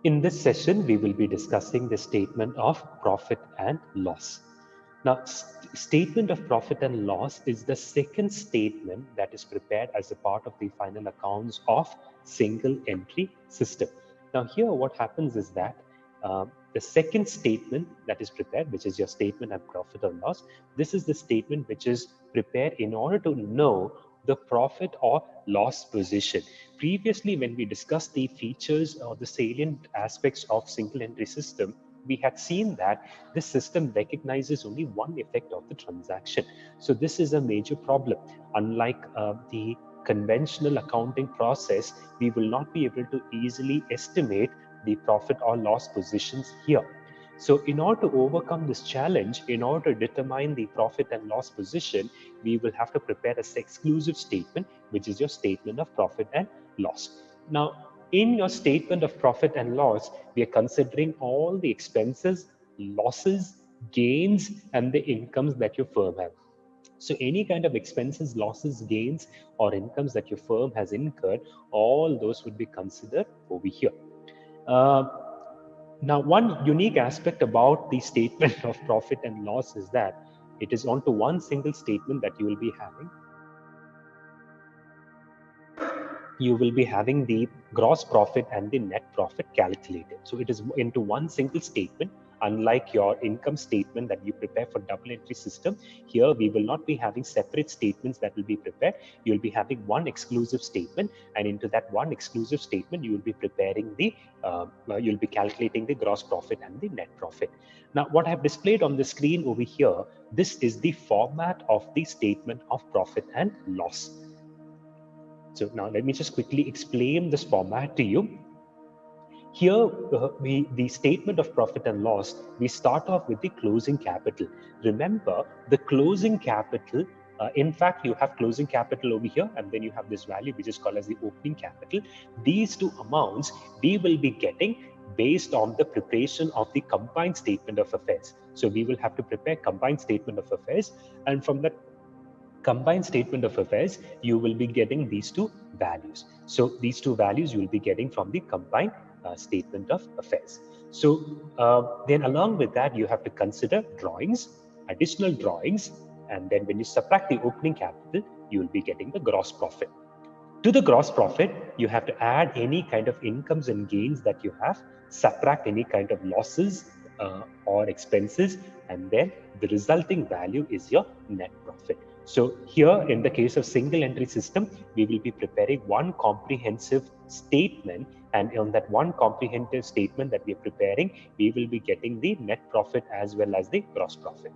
In this session, we will be discussing the statement of profit and loss. Now, statement of profit and loss is the second statement that is prepared as a part of the final accounts of single entry system. Now, here what happens is that the second statement that is prepared, which is your statement of profit or loss, this is the statement which is prepared in order to know the profit or loss position. Previously, when we discussed the features or the salient aspects of single entry system, we had seen that this system recognizes only one effect of the transaction. So this is a major problem. Unlike the conventional accounting process, we will not be able to easily estimate the profit or loss positions here. So in order to overcome this challenge, in order to determine the profit and loss position, we will have to prepare a exclusive statement, which is your statement of profit and loss. Now, in your statement of profit and loss, we are considering all the expenses, losses, gains, and the incomes that your firm has. So any kind of expenses, losses, gains, or incomes that your firm has incurred, all those would be considered over here. Uh, Now, one unique aspect about the statement of profit and loss is that it is onto one single statement that you will be having. You will be having the gross profit and the net profit calculated. So it is into one single statement. Unlike your income statement that you prepare for double entry system, here we will not be having separate statements that will be prepared. You will be having one exclusive statement, and into that one exclusive statement, you will be preparing the, you'll be calculating the gross profit and the net profit. Now, what I have displayed on the screen over here, this is the format of the statement of profit and loss. So now let me just quickly explain this format to you. Here, the statement of profit and loss, we start off with the closing capital. Remember, the closing capital, in fact, you have closing capital over here, and then you have this value, which is called as the opening capital. These two amounts we will be getting based on the preparation of the combined statement of affairs. So we will have to prepare combined statement of affairs, and from that combined statement of affairs, you will be getting these two values. So these two values you will be getting from the combined statement of affairs. So then along with that, you have to consider drawings, additional drawings, and then when you subtract the opening capital, you will be getting the gross profit. To the gross profit, you have to add any kind of incomes and gains that you have, subtract any kind of losses or expenses, and then the resulting value is your net profit. So here in the case of single entry system, we will be preparing one comprehensive statement, and on that one comprehensive statement that we are preparing, we will be getting the net profit as well as the gross profit.